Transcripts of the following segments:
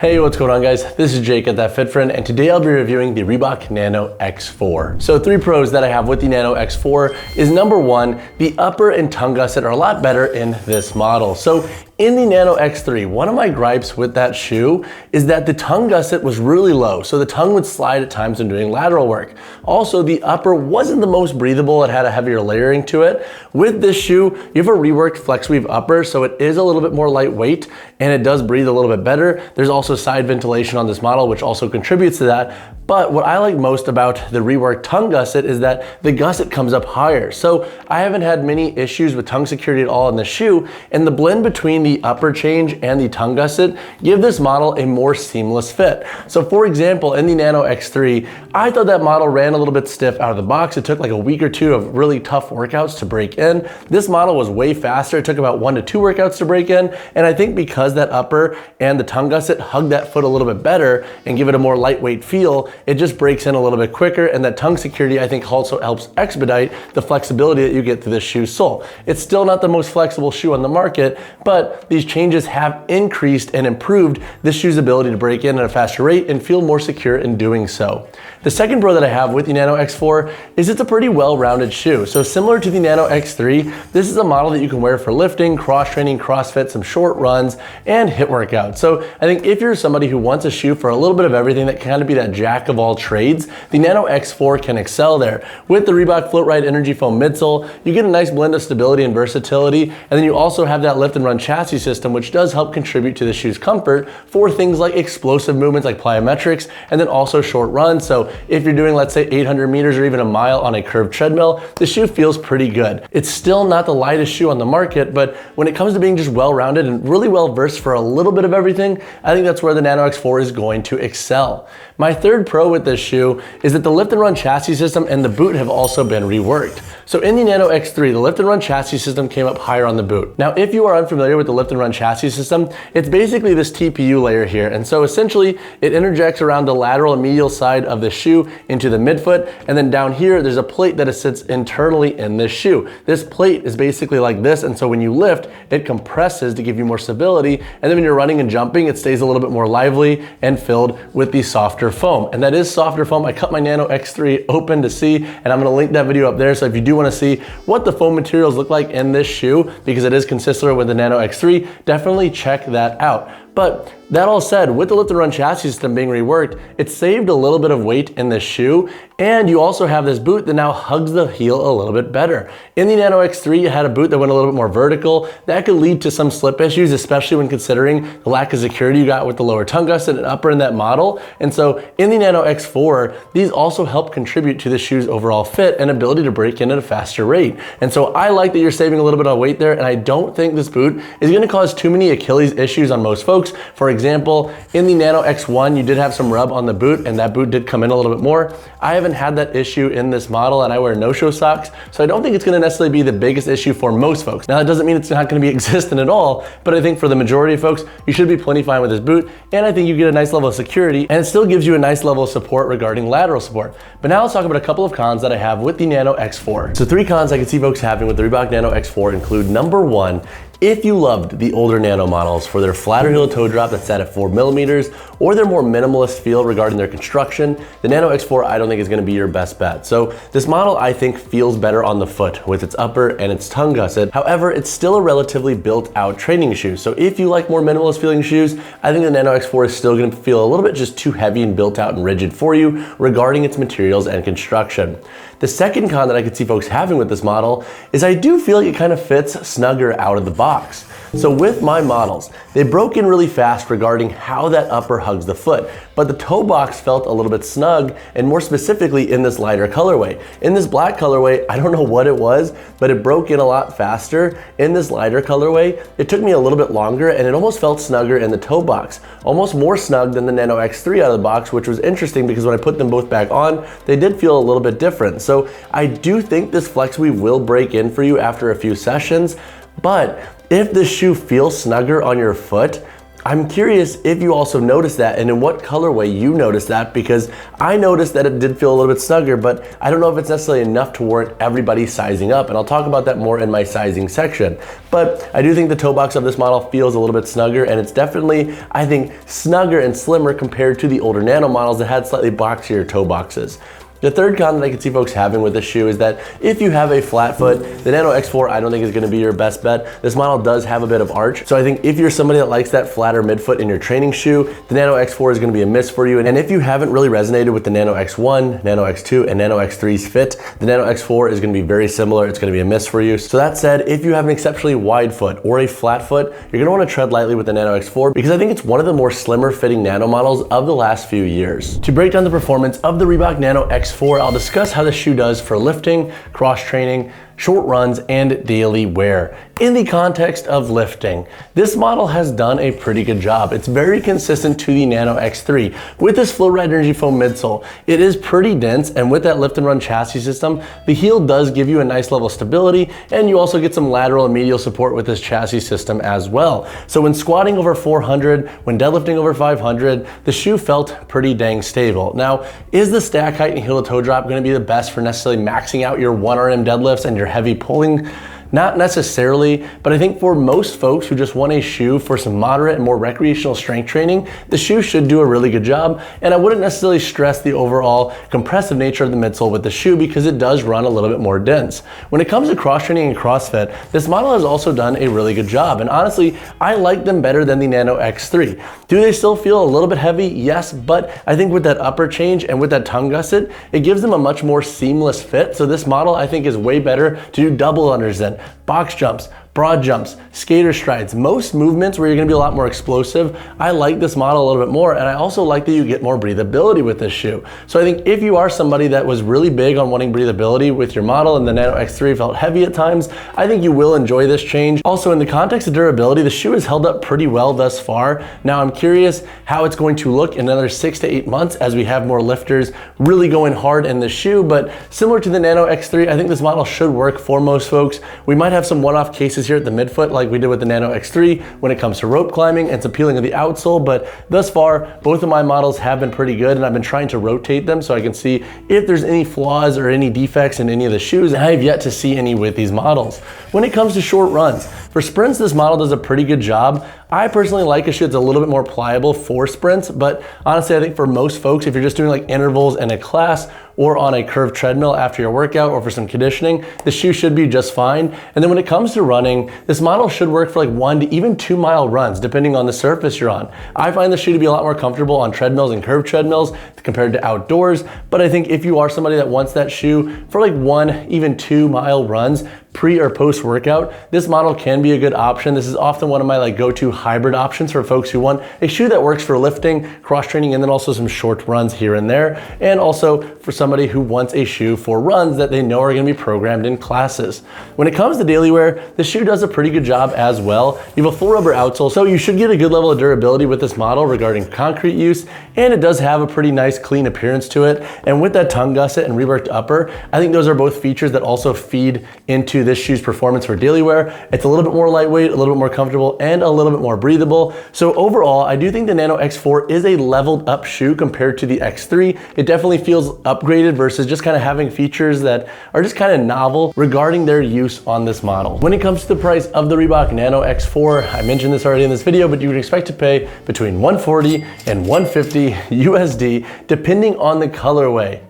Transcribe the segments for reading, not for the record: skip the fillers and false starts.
Hey, what's going on guys? This is Jake at That Fit Friend, and today I'll be reviewing the Reebok Nano X4. So 3 pros that I have with the Nano X4 is number 1, the upper and tongue gusset are a lot better in this model. So in the Nano X3, one of my gripes with that shoe is that the tongue gusset was really low, so the tongue would slide at times when doing lateral work. Also, the upper wasn't the most breathable, it had a heavier layering to it. With this shoe, you have a reworked flex weave upper, so it is a little bit more lightweight and it does breathe a little bit better. There's also side ventilation on this model, which also contributes to that. But what I like most about the reworked tongue gusset is that the gusset comes up higher. So I haven't had many issues with tongue security at all in the shoe, and the blend between the upper change and the tongue gusset give this model a more seamless fit. So for example, in the Nano X3, I thought that model ran a little bit stiff out of the box. It took like a week or 2 of really tough workouts to break in. This model was way faster. It took about 1 to 2 workouts to break in. And I think because that upper and the tongue gusset hug that foot a little bit better and give it a more lightweight feel, it just breaks in a little bit quicker. And that tongue security I think also helps expedite the flexibility that you get through this shoe sole. It's still not the most flexible shoe on the market, but these changes have increased and improved this shoe's ability to break in at a faster rate and feel more secure in doing so. The second pro that I have with the Nano X4 is it's a pretty well-rounded shoe. So similar to the Nano X3, this is a model that you can wear for lifting, cross-training, CrossFit, some short runs, and HIIT workouts. So I think if you're somebody who wants a shoe for a little bit of everything that can kind of be that jack of all trades, the Nano X4 can excel there. With the Reebok Float Ride Energy Foam midsole, you get a nice blend of stability and versatility, and then you also have that lift and run chassis system, which does help contribute to the shoe's comfort for things like explosive movements like plyometrics, and then also short runs. So if you're doing, let's say 800 meters or even a mile on a curved treadmill, the shoe feels pretty good. It's still not the lightest shoe on the market, but when it comes to being just well-rounded and really well-versed for a little bit of everything, I think that's where the Nano X4 is going to excel. My third pro with this shoe is that the lift and run chassis system and the boot have also been reworked. So in the Nano X3, the lift and run chassis system came up higher on the boot. Now, if you are unfamiliar with the lift and run chassis system, it's basically this TPU layer here. And so essentially it interjects around the lateral and medial side of the shoe into the midfoot. And then down here, there's a plate that sits internally in this shoe. This plate is basically like this. And so when you lift, it compresses to give you more stability. And then when you're running and jumping, it stays a little bit more lively and filled with the softer foam. And that is softer foam. I cut my Nano X3 open to see, and I'm gonna link that video up there. So if you do wanna see what the foam materials look like in this shoe, because it is consistent with the Nano X3, definitely check that out. But that all said, with the lift and run chassis system being reworked, it saved a little bit of weight in this shoe, and you also have this boot that now hugs the heel a little bit better. In the Nano X3, you had a boot that went a little bit more vertical. That could lead to some slip issues, especially when considering the lack of security you got with the lower tongue gusset and upper in that model. And so in the Nano X4, these also help contribute to the shoe's overall fit and ability to break in at a faster rate. And so I like that you're saving a little bit of weight there, and I don't think this boot is gonna cause too many Achilles issues on most folks. For example, in the Nano X1, you did have some rub on the boot, and that boot did come in a little bit more. I haven't had that issue in this model, and I wear no-show socks, so I don't think it's gonna necessarily be the biggest issue for most folks. Now, that doesn't mean it's not gonna be existent at all, but I think for the majority of folks, you should be plenty fine with this boot, and I think you get a nice level of security, and it still gives you a nice level of support regarding lateral support. But now let's talk about a couple of cons that I have with the Nano X4. So 3 cons I can see folks having with the Reebok Nano X4 include number 1, if you loved the older Nano models for their flatter heel toe drop that's set at 4 millimeters, or their more minimalist feel regarding their construction, the Nano X4 I don't think is gonna be your best bet. So this model I think feels better on the foot with its upper and its tongue gusset. However, it's still a relatively built out training shoe. So if you like more minimalist feeling shoes, I think the Nano X4 is still gonna feel a little bit just too heavy and built out and rigid for you regarding its materials and construction. The second con that I could see folks having with this model is I do feel like it kind of fits snugger out of the box. So with my models, they broke in really fast regarding how that upper hugs the foot, but the toe box felt a little bit snug, and more specifically in this lighter colorway. In this black colorway, I don't know what it was, but it broke in a lot faster. In this lighter colorway, it took me a little bit longer, and it almost felt snugger in the toe box, almost more snug than the Nano X3 out of the box, which was interesting because when I put them both back on, they did feel a little bit different. So I do think this flex weave will break in for you after a few sessions, but if this shoe feels snugger on your foot, I'm curious if you also noticed that and in what colorway you noticed that, because I noticed that it did feel a little bit snugger, but I don't know if it's necessarily enough to warrant everybody sizing up, and I'll talk about that more in my sizing section. But I do think the toe box of this model feels a little bit snugger, and it's definitely, I think, snugger and slimmer compared to the older Nano models that had slightly boxier toe boxes. The third con that I can see folks having with this shoe is that if you have a flat foot, the Nano X4 I don't think is going to be your best bet. This model does have a bit of arch, so I think if you're somebody that likes that flatter midfoot in your training shoe, the Nano X4 is going to be a miss for you. And if you haven't really resonated with the Nano X1, Nano X2, and Nano X3's fit, the Nano X4 is going to be very similar. It's going to be a miss for you. So that said, if you have an exceptionally wide foot or a flat foot, you're going to want to tread lightly with the Nano X4 because I think it's one of the more slimmer fitting Nano models of the last few years. To break down the performance of the Reebok Nano X4, I'll discuss how the shoe does for lifting, cross training, short runs, and daily wear. In the context of lifting, this model has done a pretty good job. It's very consistent to the Nano X3. With this Flow Ride Energy Foam midsole, it is pretty dense, and with that lift and run chassis system, the heel does give you a nice level of stability, and you also get some lateral and medial support with this chassis system as well. So when squatting over 400, when deadlifting over 500, the shoe felt pretty dang stable. Now, is the stack height and heel to toe drop going to be the best for necessarily maxing out your 1RM deadlifts and your heavy pulling? Not necessarily, but I think for most folks who just want a shoe for some moderate and more recreational strength training, the shoe should do a really good job, and I wouldn't necessarily stress the overall compressive nature of the midsole with the shoe because it does run a little bit more dense. When it comes to cross training and CrossFit, this model has also done a really good job, and honestly, I like them better than the Nano X3. Do they still feel a little bit heavy? Yes, but I think with that upper change and with that tongue gusset, it gives them a much more seamless fit, so this model I think is way better to do double unders in. Box jumps, broad jumps, skater strides, most movements where you're gonna be a lot more explosive. I like this model a little bit more, and I also like that you get more breathability with this shoe. So I think if you are somebody that was really big on wanting breathability with your model and the Nano X3 felt heavy at times, I think you will enjoy this change. Also, in the context of durability, the shoe has held up pretty well thus far. Now I'm curious how it's going to look in another 6 to 8 months as we have more lifters really going hard in the shoe, but similar to the Nano X3, I think this model should work for most folks. We might have some one-off cases here at the midfoot like we did with the Nano X3 when it comes to rope climbing and some peeling of the outsole, but thus far both of my models have been pretty good, and I've been trying to rotate them so I can see if there's any flaws or any defects in any of the shoes, and I have yet to see any with these models. When it comes to short runs, for sprints this model does a pretty good job. I personally like a shoe that's a little bit more pliable for sprints, but honestly I think for most folks, if you're just doing like intervals in a class or on a curved treadmill after your workout or for some conditioning, the shoe should be just fine. And then when it comes to running, this model should work for like 1 to even 2 mile runs, depending on the surface you're on. I find the shoe to be a lot more comfortable on treadmills and curved treadmills compared to outdoors, but I think if you are somebody that wants that shoe for like 1, even 2 mile runs, pre or post workout, this model can be a good option. This is often one of my like go-to hybrid options for folks who want a shoe that works for lifting, cross training, and then also some short runs here and there. And also for somebody who wants a shoe for runs that they know are gonna be programmed in classes. When it comes to daily wear, the shoe does a pretty good job as well. You have a full rubber outsole, so you should get a good level of durability with this model regarding concrete use, and it does have a pretty nice clean appearance to it. And with that tongue gusset and reworked upper, I think those are both features that also feed into this shoe's performance for daily wear. It's a little bit more lightweight, a little bit more comfortable, and a little bit more breathable. So overall, I do think the Nano X4 is a leveled up shoe compared to the X3. It definitely feels upgraded versus just kind of having features that are just kind of novel regarding their use on this model. When it comes to the price of the Reebok Nano X4, I mentioned this already in this video, but you would expect to pay between $140 and $150 USD, depending on the colorway.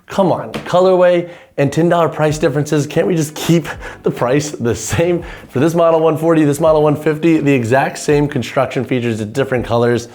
Come on, colorway and $10 price differences. Can't we just keep the price the same? For this model 140, this model 150, the exact same construction features, different colors.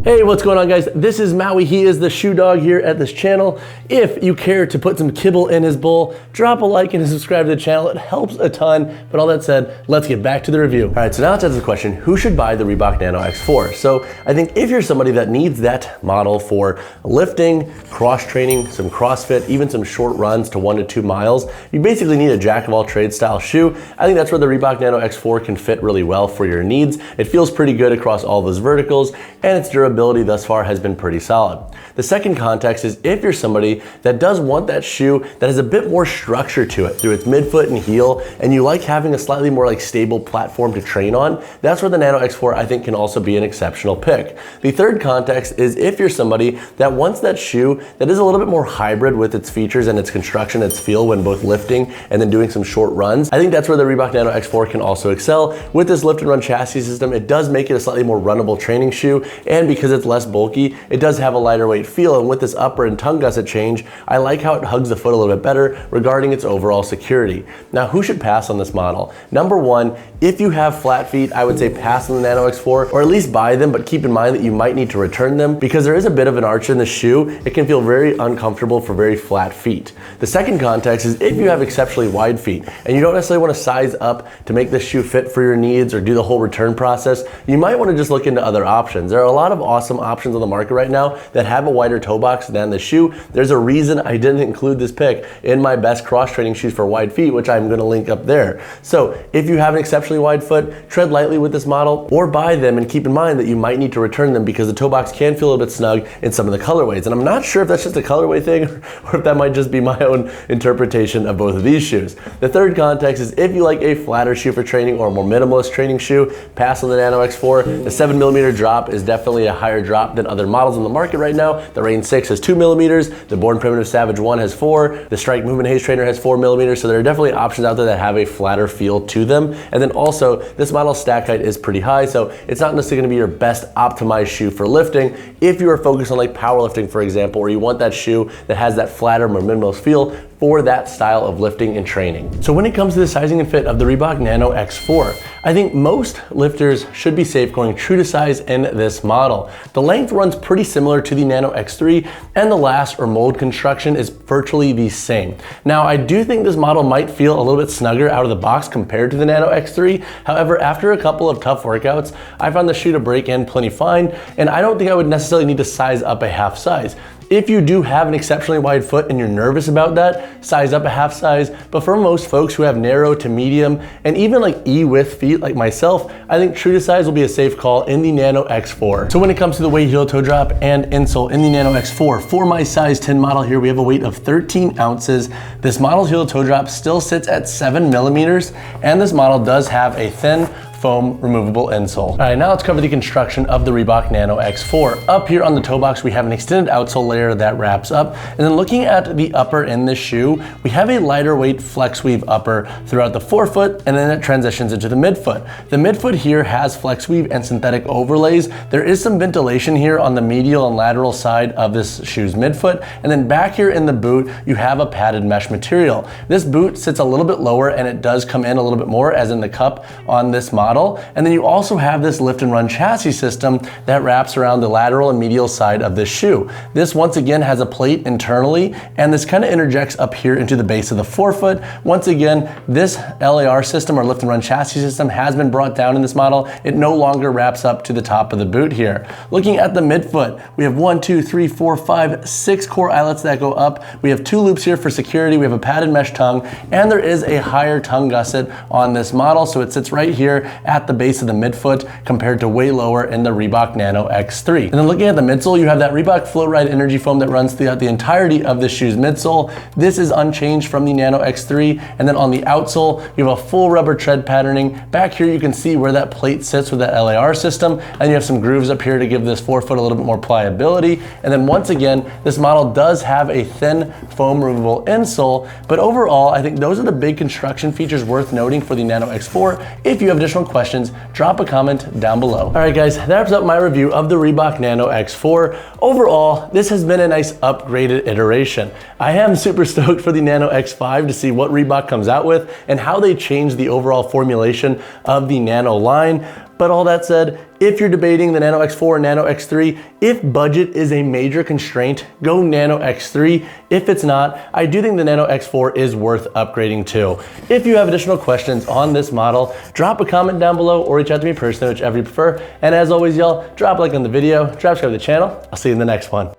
Hey, what's going on guys? This is Maui. He is the shoe dog here at this channel. If you care to put some kibble in his bowl, drop a like and subscribe to the channel. It helps a ton. But all that said, let's get back to the review. All right, so now let's answer the question, who should buy the Reebok Nano X4? So I think if you're somebody that needs that model for lifting, cross training, some CrossFit, even some short runs to 1 to 2 miles, you basically need a jack of all trades style shoe. I think that's where the Reebok Nano X4 can fit really well for your needs. It feels pretty good across all those verticals, and its durability durability thus far has been pretty solid. The second context is if you're somebody that does want that shoe that has a bit more structure to it through its midfoot and heel, and you like having a slightly more like stable platform to train on, that's where the Nano X4 I think can also be an exceptional pick. The third context is if you're somebody that wants that shoe that is a little bit more hybrid with its features and its construction, its feel when both lifting and then doing some short runs. I think that's where the Reebok Nano X4 can also excel. With this lift and run chassis system, it does make it a slightly more runnable training shoe, and because it's less bulky, it does have a lighter weight feel, and with this upper and tongue gusset change, I like how it hugs the foot a little bit better regarding its overall security. Now, who should pass on this model? Number one, if you have flat feet, I would say pass on the Nano X4, or at least buy them, but keep in mind that you might need to return them because there is a bit of an arch in the shoe. It can feel very uncomfortable for very flat feet. The second context is if you have exceptionally wide feet and you don't necessarily want to size up to make this shoe fit for your needs or do the whole return process, you might want to just look into other options. There are a lot of awesome options on the market right now that have a wider toe box than the shoe. There's a reason I didn't include this pick in my best cross training shoes for wide feet, which I'm going to link up there. So if you have an exceptionally wide foot, tread lightly with this model or buy them, and keep in mind that you might need to return them because the toe box can feel a little bit snug in some of the colorways. And I'm not sure if that's just a colorway thing or if that might just be my own interpretation of both of these shoes. The third context is if you like a flatter shoe for training or a more minimalist training shoe, pass on the Nano X4. The 7mm drop is definitely a higher drop than other models on the market right now. The Rain 6 has 2mm, the Born Primitive Savage 1 has 4, the Strike Movement Haze Trainer has 4mm, so there are definitely options out there that have a flatter feel to them. And then also, this model's stack height is pretty high, so it's not necessarily gonna be your best optimized shoe for lifting. If you are focused on like powerlifting, for example, or you want that shoe that has that flatter, more minimalist feel for that style of lifting and training. So when it comes to the sizing and fit of the Reebok Nano X4, I think most lifters should be safe going true to size in this model. The length runs pretty similar to the Nano X3, and the last or mold construction is virtually the same. Now, I do think this model might feel a little bit snugger out of the box compared to the Nano X3. However, after a couple of tough workouts, I found the shoe to break in plenty fine, and I don't think I would necessarily need to size up a half size. If you do have an exceptionally wide foot and you're nervous about that, size up a half size. But for most folks who have narrow to medium and even like E-width feet like myself, I think true to size will be a safe call in the Nano X4. So when it comes to the weight, heel, toe drop, and insole in the Nano X4, for my size 10 model here, we have a weight of 13 ounces. This model's heel toe drop still sits at 7mm, and this model does have a thin foam removable insole. All right, now let's cover the construction of the Reebok Nano X4. Up here on the toe box, we have an extended outsole layer that wraps up. And then looking at the upper in this shoe, we have a lighter weight flex weave upper throughout the forefoot, and then it transitions into the midfoot. The midfoot here has flex weave and synthetic overlays. There is some ventilation here on the medial and lateral side of this shoe's midfoot. And then back here in the boot, you have a padded mesh material. This boot sits a little bit lower and it does come in a little bit more as in the cup on this model. And then you also have this lift and run chassis system that wraps around the lateral and medial side of this shoe. This once again has a plate internally, and this kind of interjects up here into the base of the forefoot. Once again, this LAR system or lift and run chassis system has been brought down in this model. It no longer wraps up to the top of the boot here. Looking at the midfoot, we have 1, 2, 3, 4, 5, 6 core eyelets that go up. We have 2 loops here for security. We have a padded mesh tongue, and there is a higher tongue gusset on this model. So it sits right here at the base of the midfoot compared to way lower in the Reebok Nano X3. And then looking at the midsole, you have that Reebok Float Ride Energy Foam that runs throughout the entirety of the shoe's midsole. This is unchanged from the Nano X3. And then on the outsole, you have a full rubber tread patterning. Back here, you can see where that plate sits with that LAR system. And you have some grooves up here to give this forefoot a little bit more pliability. And then once again, this model does have a thin foam removable insole. But overall, I think those are the big construction features worth noting for the Nano X4. If you have additional questions, drop a comment down below. All right, guys, that wraps up my review of the Reebok Nano X4. Overall, this has been a nice upgraded iteration. I am super stoked for the Nano X5 to see what Reebok comes out with and how they change the overall formulation of the Nano line. But all that said, if you're debating the Nano X4 and Nano X3, if budget is a major constraint, go Nano X3. If it's not, I do think the Nano X4 is worth upgrading to. If you have additional questions on this model, drop a comment down below or reach out to me personally, whichever you prefer. And as always, y'all, drop a like on the video, subscribe to the channel. I'll see you in the next one.